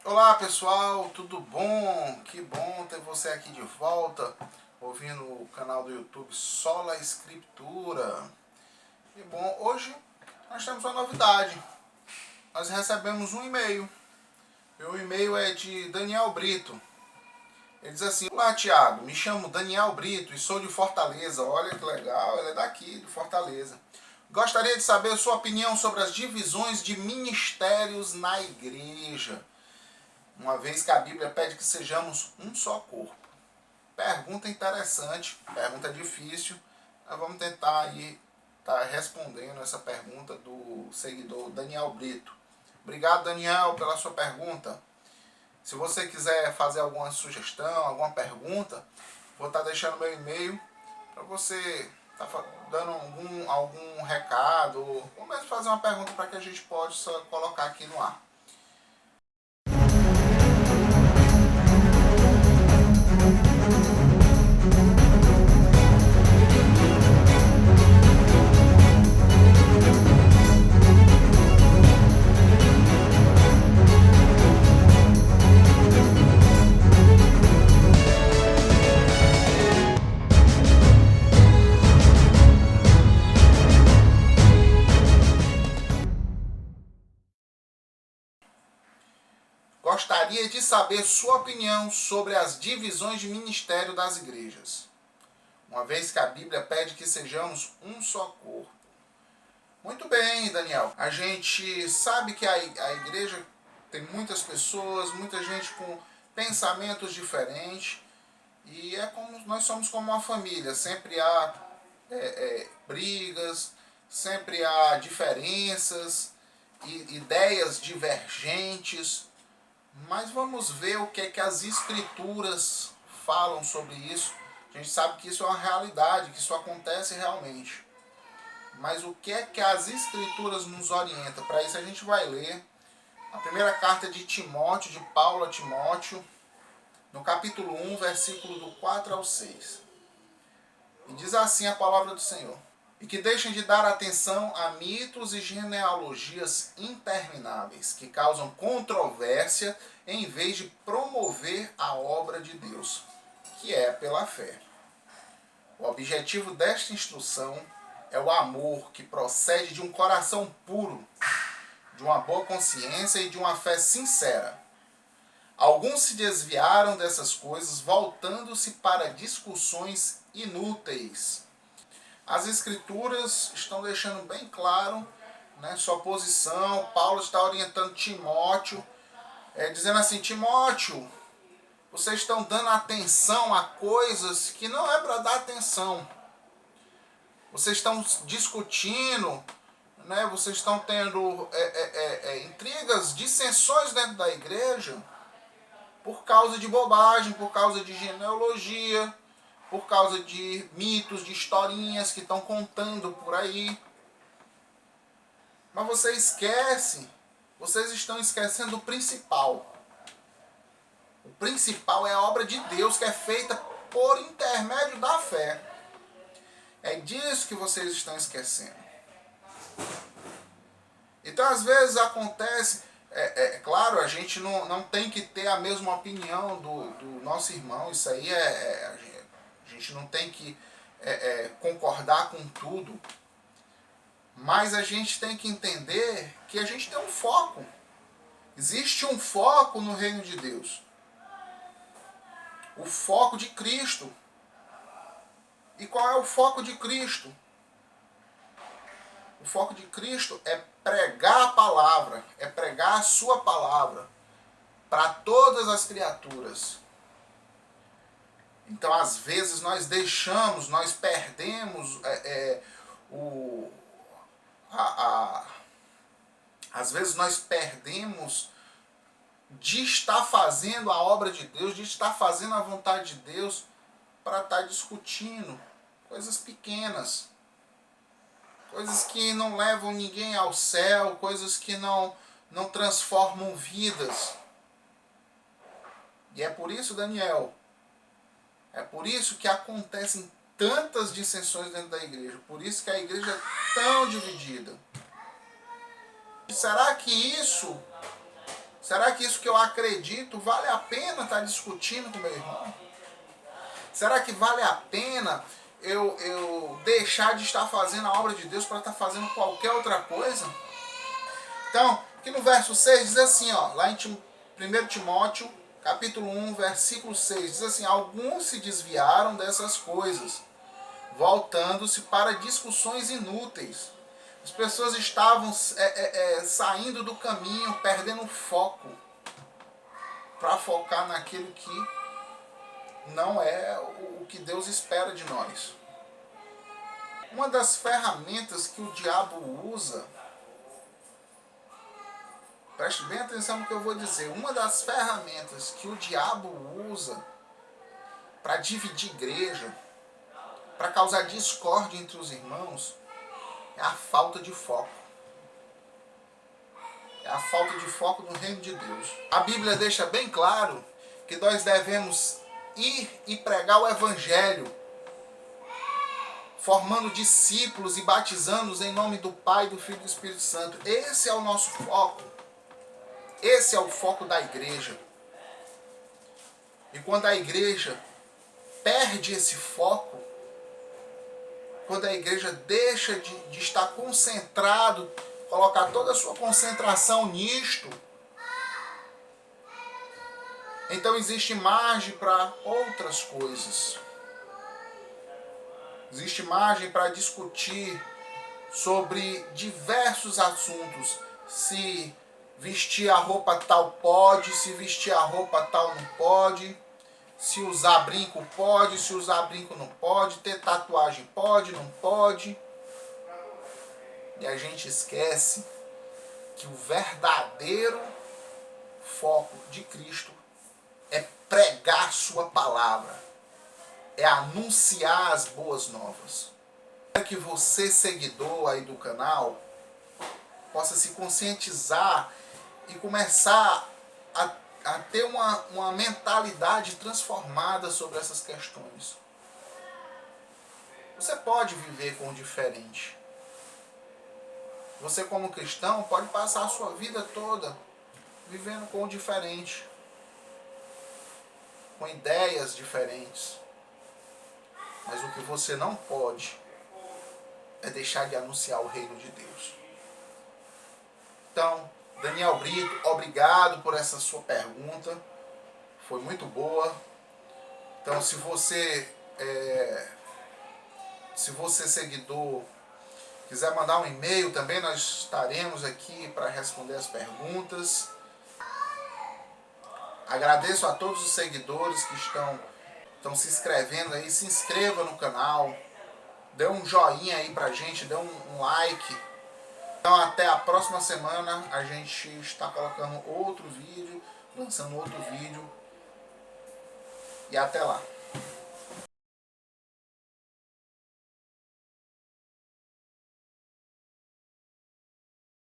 Olá pessoal, tudo bom? Que bom ter você aqui de volta, ouvindo o canal do YouTube Sola Escritura. Que bom, hoje nós temos uma novidade. Nós recebemos um e-mail. E o e-mail é de Daniel Brito. Ele diz assim: Olá Tiago, me chamo Daniel Brito e sou de Fortaleza. Olha que legal, ele é daqui, de Fortaleza. Gostaria de saber sua opinião sobre as divisões de ministérios na igreja, uma vez que a Bíblia pede que sejamos um só corpo. Pergunta interessante, pergunta difícil. Nós vamos tentar aí estar respondendo essa pergunta do seguidor Daniel Brito. Obrigado, Daniel, pela sua pergunta. Se você quiser fazer alguma sugestão, alguma pergunta, vou estar deixando meu e-mail para você estar dando algum recado, ou mesmo fazer uma pergunta para que a gente possa colocar aqui no ar. Gostaria de saber sua opinião sobre as divisões de ministério das igrejas, uma vez que a Bíblia pede que sejamos um só corpo. Muito bem, Daniel. A gente sabe que a igreja tem muitas pessoas, muita gente com pensamentos diferentes, e é como nós somos como uma família. Sempre há brigas, sempre há diferenças, ideias divergentes. Mas vamos ver o que é que as escrituras falam sobre isso. A gente sabe que isso é uma realidade, que isso acontece realmente. Mas o que é que as escrituras nos orientam? Para isso a gente vai ler a primeira carta de Timóteo, de Paulo a Timóteo, no capítulo 1, versículo do 4 ao 6. E diz assim a palavra do Senhor: E que deixem de dar atenção a mitos e genealogias intermináveis, que causam controvérsia, em vez de promover a obra de Deus, que é pela fé. O objetivo desta instrução é o amor que procede de um coração puro, de uma boa consciência e de uma fé sincera. Alguns se desviaram dessas coisas, voltando-se para discussões inúteis. As escrituras estão deixando bem claro, né, sua posição. Paulo está orientando Timóteo, dizendo assim: Timóteo, vocês estão dando atenção a coisas que não é para dar atenção. Vocês estão discutindo, né, vocês estão tendo intrigas, dissensões dentro da igreja por causa de bobagem, por causa de genealogia, por causa de mitos, de historinhas que estão contando por aí. Mas vocês estão esquecendo o principal. O principal é a obra de Deus, que é feita por intermédio da fé. É disso que vocês estão esquecendo. Então, às vezes acontece, claro, a gente não tem que ter a mesma opinião do nosso irmão, isso aí a gente não tem que concordar com tudo, mas a gente tem que entender que a gente tem um foco. Existe um foco no reino de Deus. O foco de Cristo. E qual é o foco de Cristo? O foco de Cristo é pregar a palavra, é pregar a sua palavra para todas as criaturas. Então, às vezes, nós perdemos às vezes nós perdemos de estar fazendo a obra de Deus, de estar fazendo a vontade de Deus, para estar discutindo coisas pequenas, coisas que não levam ninguém ao céu, coisas que não transformam vidas. E é por isso, Daniel, é por isso que acontecem tantas dissensões dentro da igreja, por isso que a igreja é tão dividida. Será que isso Será que isso que eu acredito vale a pena estar discutindo com meu irmão? Será que vale a pena eu deixar de estar fazendo a obra de Deus para estar fazendo qualquer outra coisa? Então, aqui no verso 6 diz assim, ó, lá em 1 Timóteo, capítulo 1, versículo 6, diz assim: alguns se desviaram dessas coisas, voltando-se para discussões inúteis. As pessoas estavam saindo do caminho, perdendo o foco, para focar naquilo que não é o que Deus espera de nós. Uma das ferramentas que o diabo usa, preste bem atenção no que eu vou dizer, uma das ferramentas que o diabo usa para dividir igreja, para causar discórdia entre os irmãos, é a falta de foco. É a falta de foco no reino de Deus. A Bíblia deixa bem claro que nós devemos ir e pregar o Evangelho, formando discípulos e batizando-os em nome do Pai, do Filho e do Espírito Santo. Esse é o nosso foco. Esse é o foco da igreja. E quando a igreja perde esse foco, quando a igreja deixa de estar concentrado, colocar toda a sua concentração nisto, então existe margem para outras coisas. Existe margem para discutir sobre diversos assuntos. Se vestir a roupa tal pode, se vestir a roupa tal não pode, se usar brinco pode, se usar brinco não pode, ter tatuagem pode, não pode. E a gente esquece que o verdadeiro foco de Cristo é pregar sua palavra, é anunciar as boas novas. Para que você, seguidor aí do canal, possa se conscientizar e começar a ter uma mentalidade transformada sobre essas questões. Você pode viver com o diferente. Você, como cristão, pode passar a sua vida toda vivendo com o diferente, com ideias diferentes. Mas o que você não pode é deixar de anunciar o reino de Deus. Então, Daniel Brito, obrigado por essa sua pergunta. Foi muito boa. Então, se você seguidor, quiser mandar um e-mail também, nós estaremos aqui para responder as perguntas. Agradeço a todos os seguidores que estão se inscrevendo aí. Se inscreva no canal, dê um joinha aí pra gente, dê um like. Então até a próxima semana a gente está colocando outro vídeo, lançando outro vídeo. E até lá.